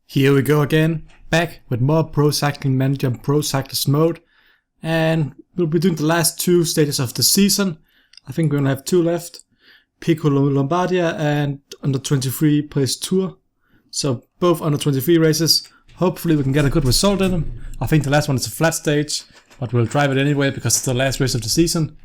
Here we go again, back with more Pro Cycling Manager and Pro Cyclist Mode, and we'll be doing the last two stages of the season. I think we only have two left, Piccolo Lombardia and under 23 Place Tour. So both under 23 races. Hopefully we can get a good result in them. I think the last one is a flat stage, but we'll drive it anyway because it's the last race of the season.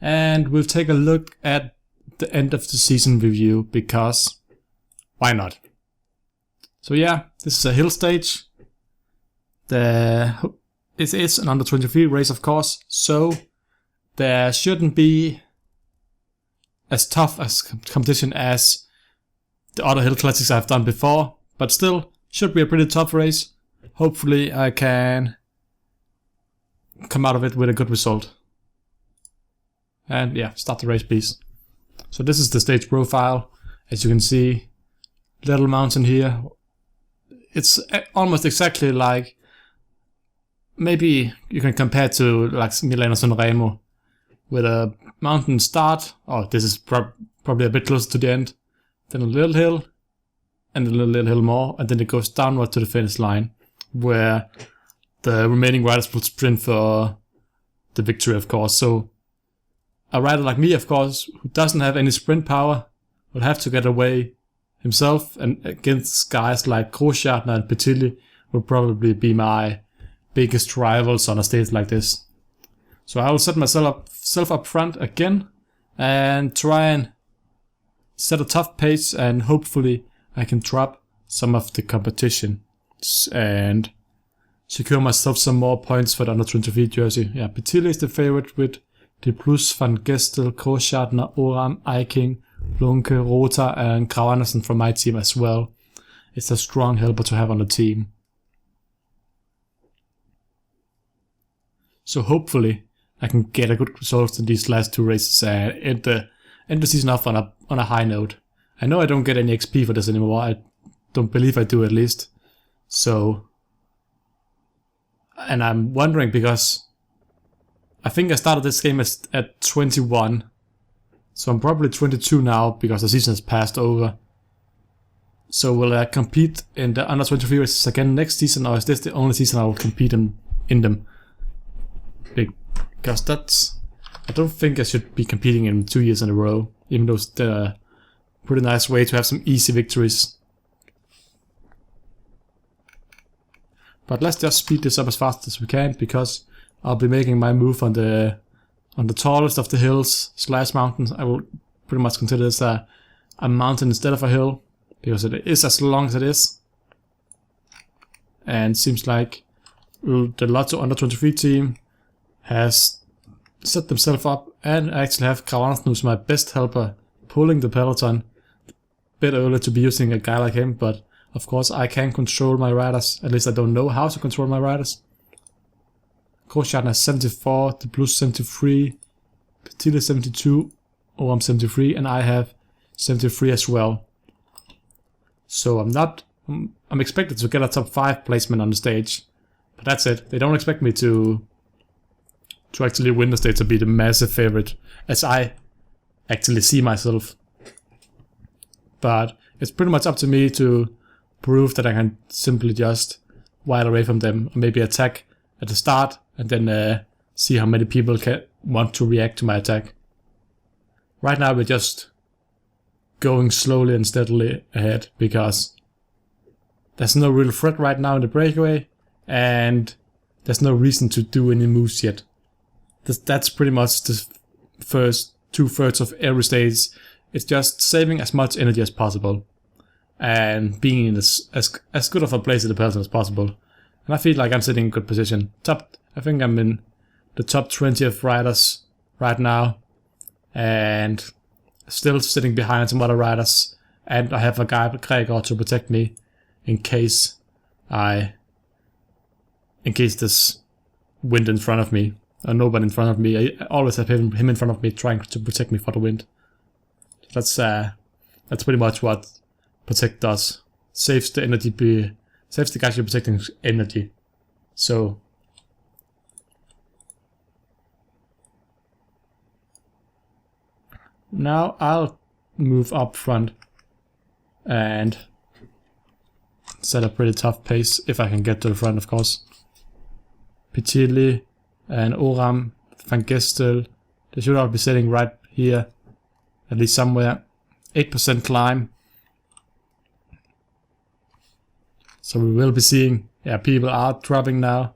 And we'll take a look at the end of the season review because why not? So yeah, this is a hill stage. It is an under 23 race, of course, so there shouldn't be as tough as competition as the other hill classics I've done before, but still should be a pretty tough race. Hopefully I can come out of it with a good result. And yeah, start the race please. So this is the stage profile. As you can see, little mountain here. It's almost exactly like, maybe you can compare to like Milano Sanremo, with a mountain start. Oh, this is probably a bit closer to the end. Then a little hill, and a little hill more, and then it goes downward to the finish line, where the remaining riders will sprint for the victory, of course. So a rider like me, of course, who doesn't have any sprint power, will have to get away himself, and against guys like Grosjean and Petilli will probably be my biggest rivals on a stage like this. So I will set myself up front again and try and set a tough pace, and hopefully I can drop some of the competition and secure myself some more points for the under 23 jersey. Yeah, Petilli is the favorite with De Plus, Van Gestel, Grosjean, Oram, Eiking, Lunke, Rota and Grau Andersen from my team as well. It's a strong helper to have on the team. So hopefully I can get a good result in these last two races and end the season off on a high note. I know I don't get any XP for this anymore. I don't believe I do, at least. So, and I'm wondering because I think I started this game at 21. So I'm probably 22 now because the season has passed over. So will I compete in the under 23 races again next season, or is this the only season I will compete in them? Because I don't think I should be competing in 2 years in a row, even though it's a pretty nice way to have some easy victories. But let's just speed this up as fast as we can, because I'll be making my move on the tallest of the hills / mountains. I will pretty much consider this a mountain instead of a hill, because it is as long as it is. And seems like the Lotto under 23 team has set themselves up, and I actually have Grau Andersen, who's my best helper, pulling the peloton. Bit early to be using a guy like him, but of course I can control my riders. At least I don't know how to control my riders. Grosjean has 74, De Plus 73, Petilli 72, Oram 73, and I have 73 as well. So I'm expected to get a top 5 placement on the stage, but that's it. They don't expect me to actually win the stage, to be the massive favorite, as I actually see myself. But it's pretty much up to me to prove that I can simply just while away from them, or maybe attack at the start, and then see how many people want to react to my attack. Right now we're just going slowly and steadily ahead, because there's no real threat right now in the breakaway, and there's no reason to do any moves yet. That's pretty much the first 2/3 of every stage. It's just saving as much energy as possible, and being in as good of a place in the peloton as possible. And I feel like I'm sitting in good position. I think I'm in the top 20 of riders right now, and still sitting behind some other riders. And I have a guy, Gregor, to protect me in case there's wind in front of me, or nobody in front of me. I always have him in front of me, trying to protect me for the wind. That's pretty much what Protect does. Saves the guys you're protecting energy. So now I'll move up front and set a pretty tough pace if I can get to the front, of course. Pitili and Oram, Van Gestel, they should all be sitting right here, at least somewhere. 8% climb. So we will be seeing, yeah, people are dropping now.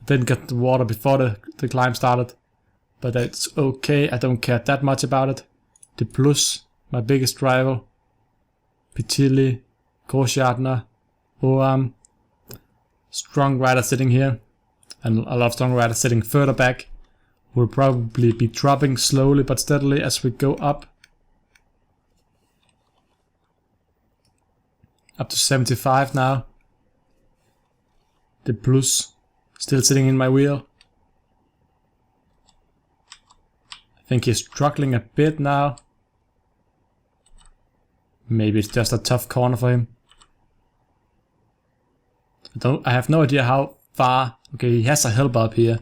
I didn't get the water before the climb started, but that's okay. I don't care that much about it. The Plus, my biggest rival. Pitili, Grosjean, Oram. Strong rider sitting here, and a lot of strong riders sitting further back. Will probably be dropping slowly but steadily as we go up. Up to 75 now. The Plus still sitting in my wheel. I think he's struggling a bit now. Maybe it's just a tough corner for him. I have no idea how far. Okay, he has a helper up here,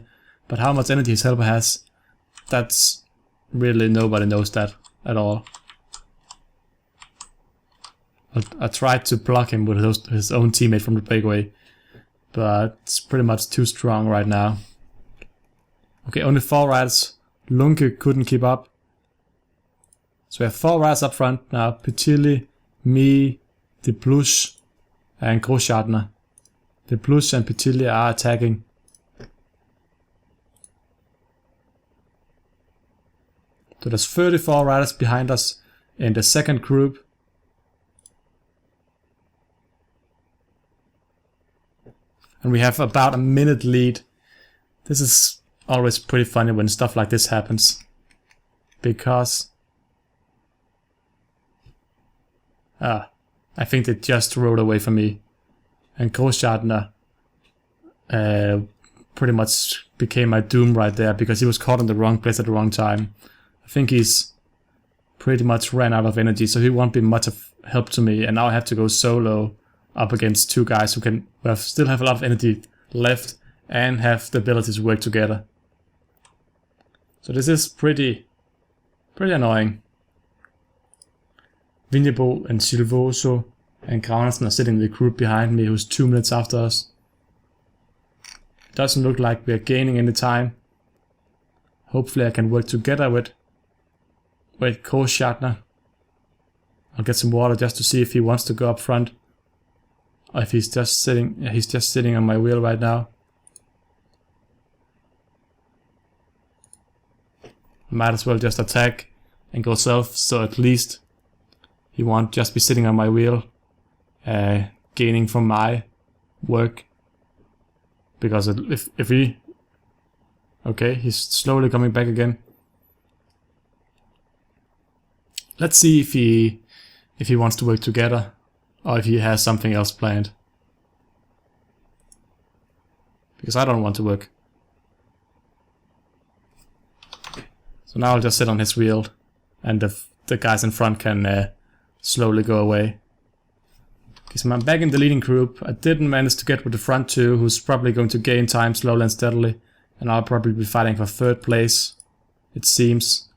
but how much energy his helper has, that's really, nobody knows that at all. I tried to block him with his own teammate from the breakaway, but it's pretty much too strong right now. Okay, only 4 riders. Lunke couldn't keep up. So we have 4 riders up front now. Pitili, me, the Plus, and Grosjean. The Plus and Pitili are attacking. So there's 34 riders behind us in the second group. And we have about a minute lead. This is always pretty funny when stuff like this happens. Because I think they just rode away from me. And Grosjean pretty much became my doom right there, because he was caught in the wrong place at the wrong time. I think he's pretty much ran out of energy, so he won't be much of help to me, and now I have to go solo up against 2 guys who still have a lot of energy left and have the ability to work together. So this is pretty annoying. Vinjebo and Silvoso and Graunersen are sitting in the group behind me, who's 2 minutes after us. Doesn't look like we're gaining any time. Hopefully I can work together with Grosjean. I'll get some water just to see if he wants to go up front. Or if he's just sitting. Yeah, he's just sitting on my wheel right now. Might as well just attack and go self, so at least he won't just be sitting on my wheel, gaining from my work. Because if he... Okay, he's slowly coming back again. Let's see if he wants to work together, or if he has something else planned. Because I don't want to work. So now I'll just sit on his wheel, and the guys in front can slowly go away. Okay, so I'm back in the leading group. I didn't manage to get with the front 2, who's probably going to gain time slowly and steadily. And I'll probably be fighting for 3rd place, it seems.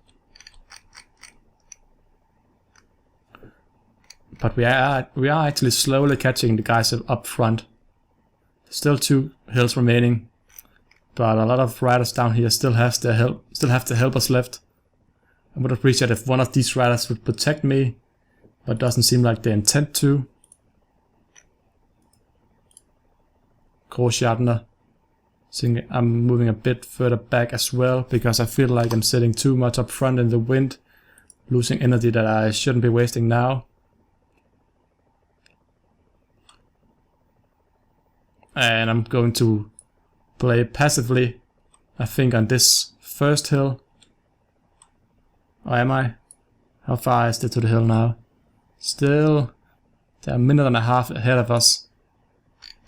But we are actually slowly catching the guys up front. Still 2 hills remaining, but a lot of riders down here still have the helpers left. I would appreciate if one of these riders would protect me, but doesn't seem like they intend to. Grosjean. I'm moving a bit further back as well, because I feel like I'm sitting too much up front in the wind, losing energy that I shouldn't be wasting now. And I'm going to play passively, I think, on this first hill. Or am I? How far is it to the hill now? Still, they're a minute and a half ahead of us.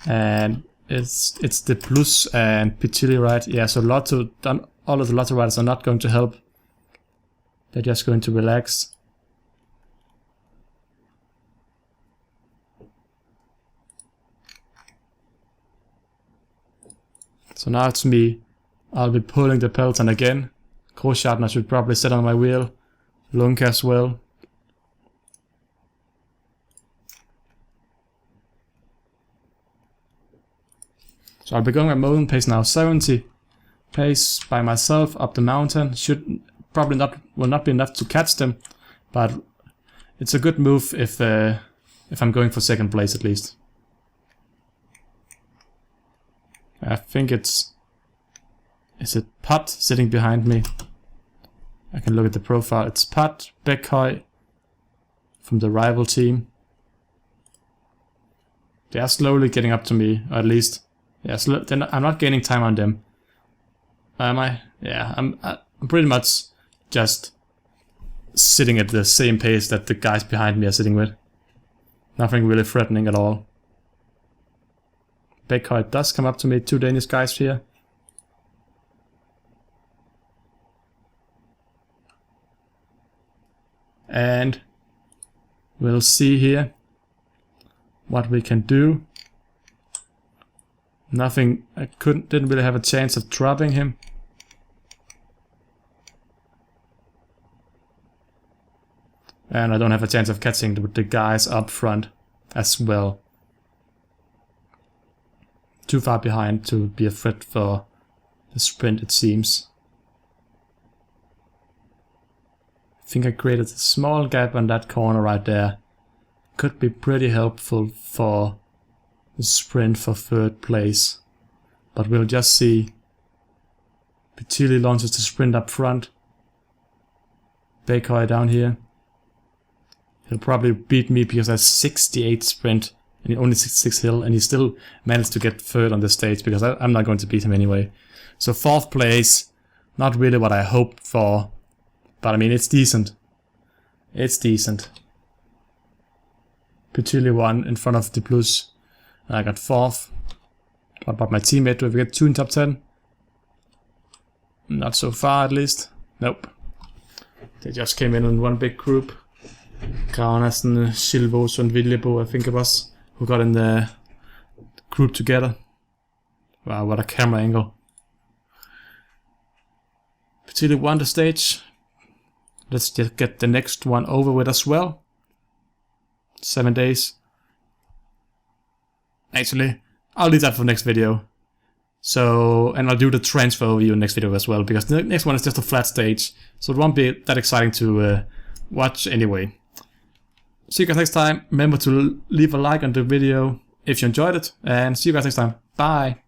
And it's the Plus and Pitili, right? Yeah, so all of the Lotto riders are not going to help. They're just going to relax. So now it's me. I'll be pulling the peloton again. Grosjean should probably sit on my wheel. Lunke as well. So I'll be going at moment pace now, 70 pace by myself up the mountain. Will not be enough to catch them, but it's a good move if I'm going for second place at least. I think is it Pat sitting behind me? I can look at the profile. It's Pat Bekhøj from the rival team. They are slowly getting up to me, or at least, yeah. I'm not gaining time on them. Am I? Yeah, I'm pretty much just sitting at the same pace that the guys behind me are sitting with. Nothing really threatening at all. Bekhøj does come up to me, 2 Danish guys here. And we'll see here what we can do. Nothing, didn't really have a chance of dropping him. And I don't have a chance of catching the guys up front as well. Too far behind to be a threat for the sprint, it seems. I think I created a small gap on that corner right there. Could be pretty helpful for the sprint for third place. But we'll just see. Petili launches the sprint up front. Bekhøj down here. He'll probably beat me because I have 68 sprint and only 66 hill, and he still managed to get third on the stage because I'm not going to beat him anyway. So fourth place, not really what I hoped for, but I mean it's decent. It's decent. Petili won in front of the Plus. I got fourth. What about my teammate? Do we get 2 in top 10? Not so far at least. Nope. They just came in one big group. Granasen, Silvos and Viljebo, I think it was, who got in the group together. Wow, what a camera angle. Petili won the stage. Let's just get the next one over with as well. 7 days. Actually, I'll leave that for next video. So, and I'll do the transfer overview next video as well, because the next one is just a flat stage, so it won't be that exciting to watch anyway. See you guys next time. Remember to leave a like on the video if you enjoyed it, and see you guys next time. Bye!